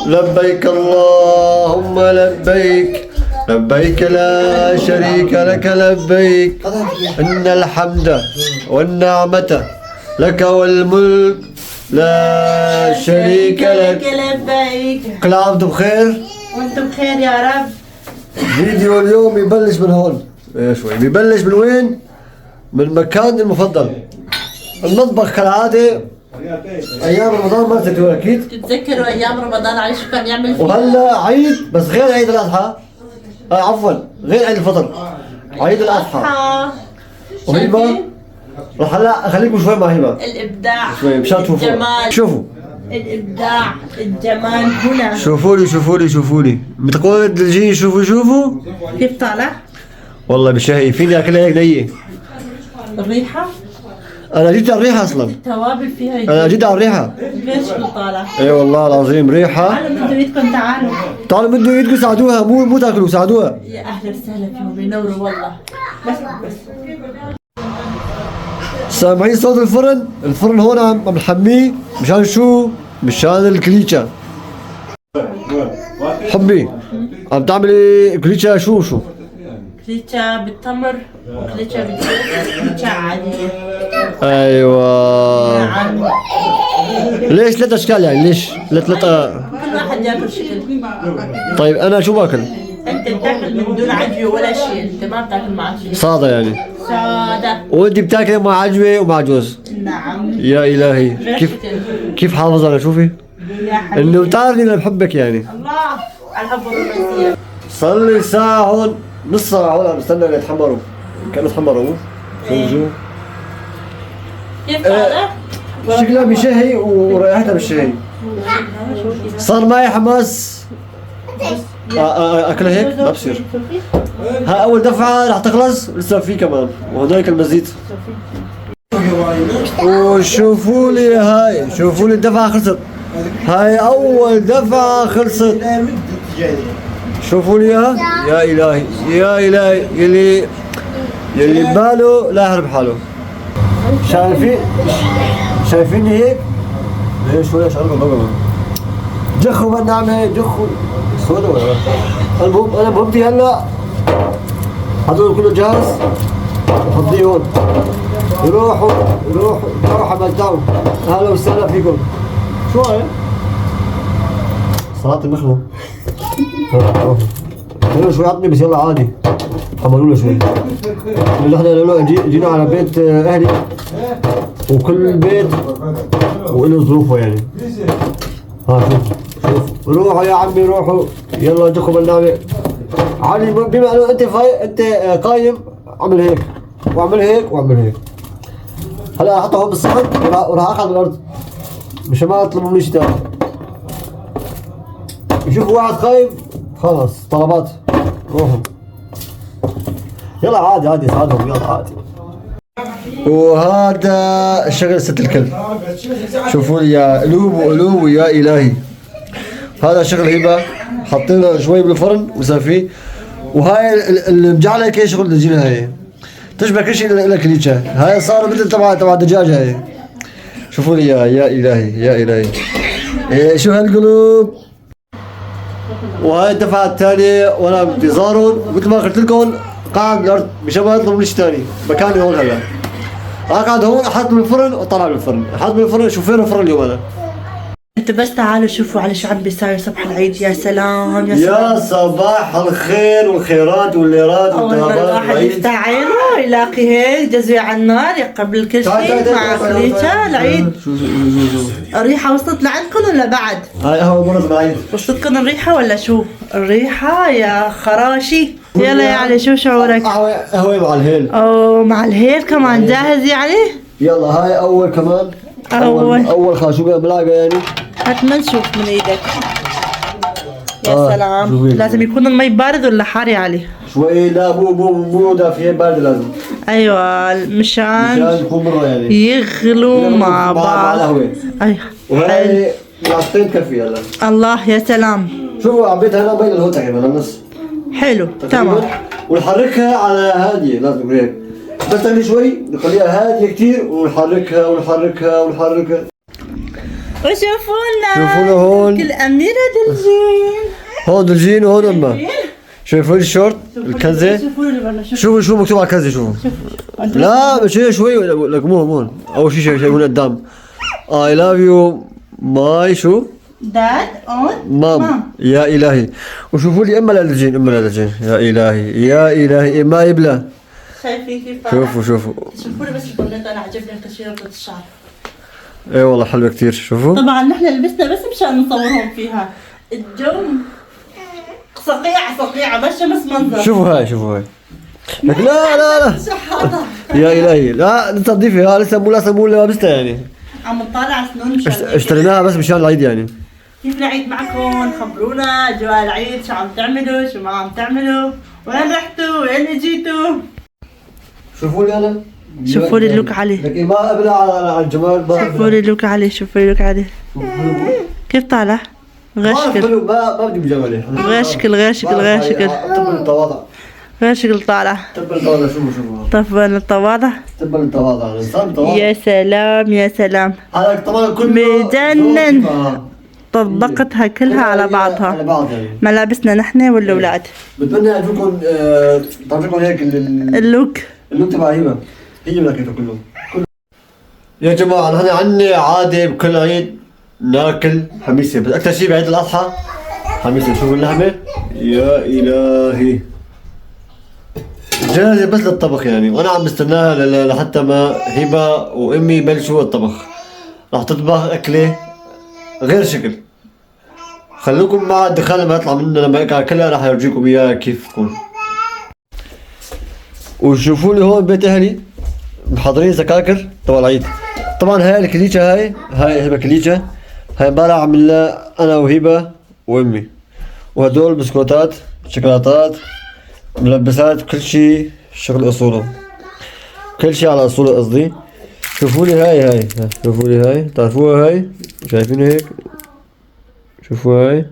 لبيك اللهم لبيك لبيك لا شريك لك لبيك إن الحمد والنعمة لك والملك لا شريك لك لبيك. كل عام وانتم بخير. وانتم بخير يا رب. فيديو اليوم يبلش من هون شوي. بيبلش من وين؟ من مكان المفضل، المطبخ كالعادة. أيام رمضان ما تنسوا أكيد. تتذكروا أيام رمضان علي شو كان يعمل فيها؟ وهلا عيد، بس غير عيد الأضحى. عفوا غير عيد الفطر، عيد الأضحى. وهيبة رح هلا أخليكم شوي مع هيبة. الإبداع شوي مشان تشوفوا. الجمال. شوفوا الإبداع الجمال هنا. شوفوا لي شوفوا لي شوفوا لي. بتقولوا تجي شوفوا شوفوا. كيف طالع؟ والله بشهي فيني أكلها هيك نية. الريحة؟ أنا جيت على الريحة أصلا. التوابل فيها أنا جيت على الريحة. غير شو طالع. إي والله العظيم ريحة. تعالوا مدوا ايدكم تعالوا. تعالوا مدوا ايدكم ساعدوها، مو تاكلوا ساعدوها. يا أهلا وسهلا فيهم ينوروا والله. بس سامعين صوت الفرن؟ الفرن هون عم نحميه مشان شو؟ مشان الكليتشا. حبي عم تعملي كليتشا شو؟ كليتشا بالتمر وكليتشا بالزيت كليتشا عادية. ايوه. نعم. ليش ثلاث اشكال يعني؟ ليش؟ ثلاثة. كل واحد ياكل شكل. طيب انا شو باكل؟ انت بتاكل من دون عجوة ولا شيء، انت ما بتاكل مع شيء. صادة يعني. سادة. وانت بتاكلي مع عجوة ومع جوز. نعم. يا الهي كيف حافظة شوفي؟ يا حبيبي. انه بتعرفي انا بحبك يعني. الله على الحب والرومانسية. صار لي ساعة هون، نص ساعة هون عم بستنى يتحمروا. كانوا تحمروا. شوفوا كيف هذا؟ شكلها بشهي ورائحتها بالشهي. صار معي حماس اكلها هيك ما بصير. ها اول دفعة رح تخلص، لسه في كمان وهدول المزيد. وشوفوا لي هاي، شوفوا لي الدفعة خلصت. هاي اول دفعة خلصت. شوفوا لي اياها. يا الهي يا الهي، يلي بباله لا يحرب حاله. شايفيني هيك؟ ليش ولا شغلكم بقى؟ جخوا بالنعمة جخوا سودا ولا المهم انا مهمتي هلا هذول كله جاهز. فضيه هون. روحوا بدعوا. اهلا وسهلا فيكم. شو هاي؟ صلاة المخلو. قالوا شوي عطني بس يلا عادي. حملوا له شوي. اللي احنا قالوا جينا على بيت اهلي، وكل بيت وله ظروفه يعني. ها شوف روحوا يا عمي روحوا، يلا ادخلوا بالنعمة. علي بما انه انت قايم اعمل هيك واعمل هيك واعمل هيك. هلا احطه هون بالصحن وراح اقعد بالارض مشان ما اطلب مني شيء ثاني. يشوفوا واحد قايم خلص طلبات روحوا. يلا عادي اساعدهم يلا عادي. وهذا شغل ست الكل. شوفوا لي يا قلوب يا الهي. هذا شغل هبه، حطينا شوي بالفرن وصافي. وهاي اللي مجعلها كي شغل الدجاجه هاي تشبه كل شيء الا كليتشا. هاي صار مثل تبع الدجاجه هاي. شوفوا لي يا الهي يا الهي. إيه شو هالقلوب. وهاي الدفعه الثانيه وانا بانتظارهم مثل ما قلت لكم قاعد بالارض مشان ما يطلبوا لي شيء ثاني. مكاني هون هلا اقعد هون، احط بالفرن واطلع بالفرن، احط بالفرن. شوف وين الفرن اليوم انا. انتوا بس تعالوا شوفوا على شو عم بيساوي صبح العيد. يا سلام يا سلام. يا صباح الخير والخيرات والليرات والذهبات. الواحد يفتح عينه يلاقي هيك جزوة على النار قبل كل شيء مع كليتشا العيد. شو الريحة وصلت لعندكم ولا بعد؟ هاي قهوة مرة بالعيد. وصلتكم الريحة ولا شو؟ الريحة يا خراشي. يلا يا علي شو شعورك؟ قهوة مع الهيل. اوه مع الهيل كمان جاهز يعني؟ يلا هاي اول كمان. اول خاشوقة ملاقة يعني. هات ما نشوف من ايدك. يا سلام. لازم يكون المي بارد ولا حار يا علي؟ شوي لا مو دافية باردة لازم. ايوه مشان يكون مرة يعني يغلوا مع بعض. ايوه وهاي نقطتين تكفي هلا. الله يا سلام. شوفوا عبيتها هنا بين الهون تقريبا النص. حلو تمام. ونحركها على هادية لازم هيك. بس تغلي شوي نخليها هادية كتير ونحركها. وشوفوا لنا شوفوا له هون. الأميرة دلجين. هون دلجين وهون امها. شايفين الشورت الكنزه؟ شوفوا له برا، شو مكتوب على الكنزه شوفوا. لا مش هي شوي لك مو هون. اول شيء شايفين قدام I love you my شو؟ داد اون مام يا الهي. وشوفوا لي امها لدلجين يا الهي يا الهي ما يبلى. شايفين كيف؟ شوفوا شوفوا لي بس البنات، انا عجبني التشويره الشعر. اي والله حلوه كثير. شوفوا طبعا نحن لبسنا بس مشان نصورهم فيها. الجو صقيعة بس شمس منظر. شوفوا هاي لك لا شحاطة. يا الهي لا لسه تضيفي لسه مو لابستها يعني. عم نطالع سنون مشان اشتريناها بس مشان العيد يعني. كيف العيد معكم؟ خبرونا اجواء العيد، شو عم تعملوا شو ما عم تعملوا، وين رحتوا وين اجيتوا. شوفوا لي انا شوفوا لي اللوك عليه. لك ما ابلع على الجمال. شوفوا لي اللوك عليه. كيف طالع؟ غشكل ما بدي بجمالي. غشكل طب التواضع. غشكل طالع. طب التواضع شوفوا. طبعا التواضع. طب التواضع الانسان تواضع. يا سلام هذا طبعا كله مجنن. طبقتها كلها على بعضها. على بعض يعني. ملابسنا نحن والاولاد. بتمنى اجيكم تعطيكم هيك اللوك تبع هبه. هي ملاكيته كله. يا جماعه نحن عندنا عاده بكل عيد ناكل حميسه، بس اكثر شيء بعيد الاضحى حميسه. شوفوا اللحمه يا الهي جاهزه بس للطبخ يعني، وانا عم بستناها لحتى ما هبه وامي يبلشوا الطبخ. راح تطبخ اكله غير شكل. خلوكم مع الدخان لما يطلع مننا، لما يقع كلها راح ارجيكم اياها كيف تكون. وشوفوا لي هون بيت اهلي محضرين سكاكر تبع العيد. طبعا هاي الكليشه هاي هبه كليشه. هاي امبارح عملنا انا وهبه وامي. وهدول بسكوتات شوكولاتات ملبسات كل شيء شغل اصوله. كل شيء على اصوله قصدي. شوفوا لي هاي شوفوا لي هاي تعرفوها هاي شايفين هيك. شوفوا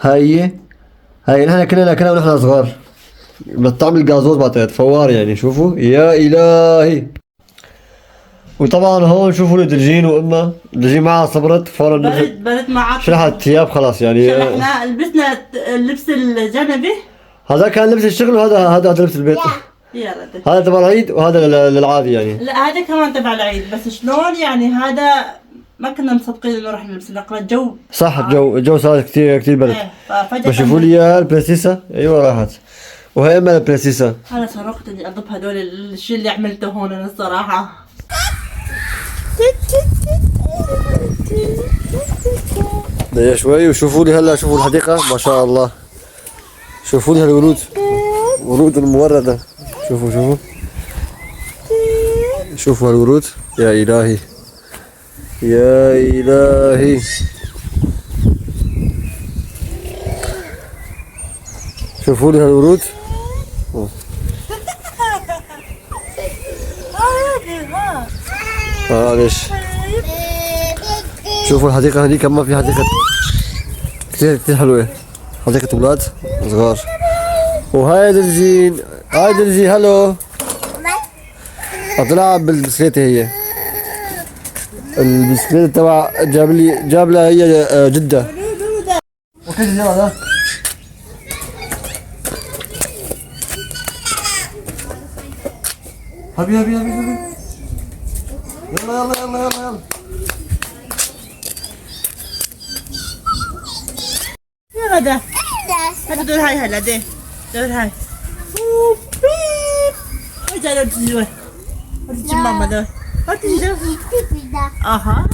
هاي نحن كنا ونحن صغار بطعم الجازوز بعتقد فوار يعني. شوفوا يا الهي. وطبعا هون شوفوا لي دلجين وامها. دلجين معها صبرت فورا برد معك شرحت الثياب خلاص يعني. شرحنا لبسنا اللبس الجنبي. هذا كان لبس الشغل وهذا لبس البيت. هذا تبع العيد وهذا للعادي يعني. لا هذا كمان تبع العيد، بس شلون يعني هذا ما كنا مصدقين انه راح نلبس نقله. الجو صح الجو صار كثير برد. ففجأة بشوفوا لي اياها البرنسيسة. ايوه راحت. وهي امها البرنسيسة. انا صرخت اني اضب هدول الشيء اللي عملته هون انا الصراحه. دقيقة شوي وشوفوا لي هلا. شوفوا الحديقة ما شاء الله. شوفوا لي هالورود، ورود الموردة. شوفوا هالورود يا الهي يا الهي. شوفوا لي هالورود. معلش. شوفوا الحديقة هذيك كمان في حديقة كثير حلوة. حديقة اولاد صغار. وهاي دلجين هلو. اطلع بالبسكليتة هي. البسكليتة تبع جاب لها هي جدة. وكيف هذا؟ هبي يلا يا غدا هذا دور هاي هلا دور هاي. هاي دور تجي تجي ماما دور. هاتي دور. اها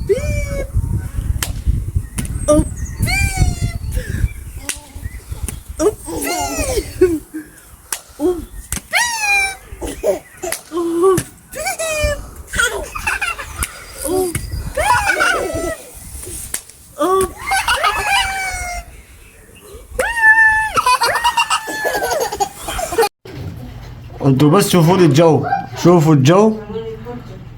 بيب انتوا بس شوفوا لي الجو. شوفوا الجو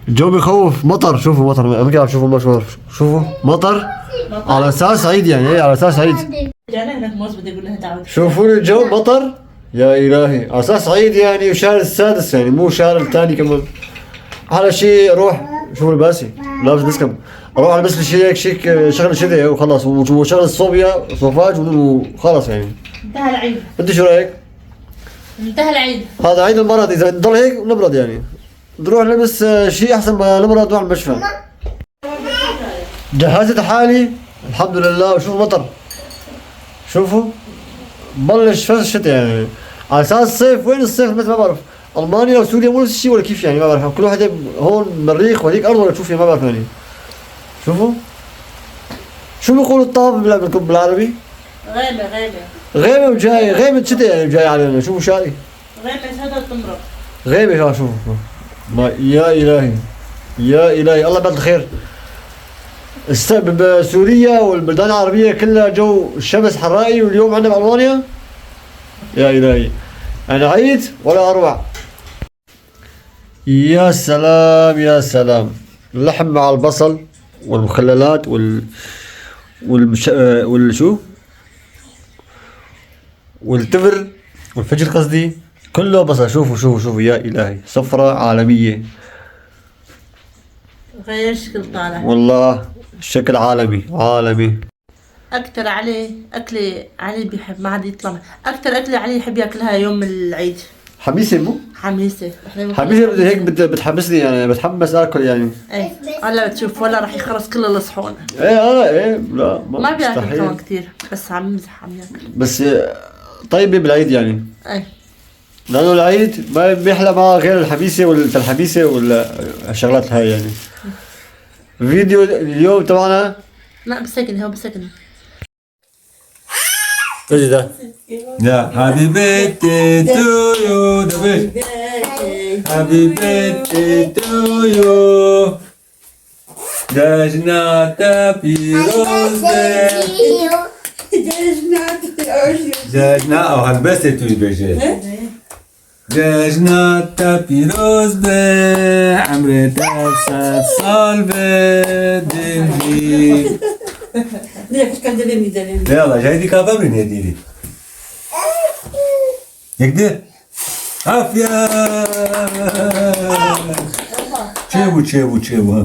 بيخوف. مطر. شوفوا مطر. ما بيعرف. شوفوا مطر على اساس عيد يعني. ايه على اساس عيد. شوفوا لي الجو مطر يا الهي على اساس عيد يعني. وشهر السادس يعني مو شهر الثاني كمان. على شيء روح شوفوا لباسي لابس بسكم، اروح البس لي شيء هيك شيك شغل شتوي وخلاص، وشغل الصوبيا صوفاج وخلاص يعني. انتهى العيد. انت شو رايك؟ انتهى العيد. هذا عيد المرض، اذا نضل هيك نبرد يعني، نروح نلبس شيء احسن ما نمرض نروح المشفى. جهزت حالي الحمد لله، وشوفوا المطر، شوفوا بلش فصل الشتاء يعني، على اساس الصيف. وين الصيف؟ مثل ما بعرف المانيا وسوريا مو نفس الشيء ولا كيف يعني، ما بعرف، كل واحد هون مريخ وهذيك ارض ولا تشوف ما بعرف يعني. شوفوا شو بيقولوا الطاب بالعربي؟ غيمة غيمة. غيمة جاي، غيمة شتاء يعني جاي علينا. شوفوا شاي غيمة هذا التمرة. غيمة. شوفوا ما يا الهي يا الهي الله يبارك الخير. بسوريا والبلدان العربية كلها جو الشمس حرائي، واليوم عندنا بألمانيا يا إلهي يعني عيد ولا أروع. يا سلام يا سلام، اللحم مع البصل والمخللات والشو والتبر والفجر قصدي، كله بصل. شوفوا شوفوا شوفوا يا إلهي، سفرة عالمية غير شكل طالع والله، شكل عالمي. أكتر أكلة علي بيحب، ما عاد يطلع أكتر أكلة علي يحب ياكلها يوم العيد. حميسة مو؟ حميسة. حميسة بدي هيك بتحمسني يعني، بتحمس اكل يعني. ايه هلا بتشوف ولا راح يخلص كل الصحون. ايه لا ما بياكل كمان كثير، بس عم يمزح عم ياكل. بس طيبة بالعيد يعني. ايه لأنه العيد ما بيحلى معه غير الحميسة والفلحميسة والشغلات هاي يعني. فيديو اليوم تبعنا لا بسكن هو بسكن. ايش ده؟ يا happy birthday to you ده بيش happy birthday to you جاجنا بيروزة جاجنا أو happy birthday to you بيجي جاجنا بيروزة عمرتها 7 سال بدمي. يلا جايدي كابرين يا ديدي يقدر عافية تشيبو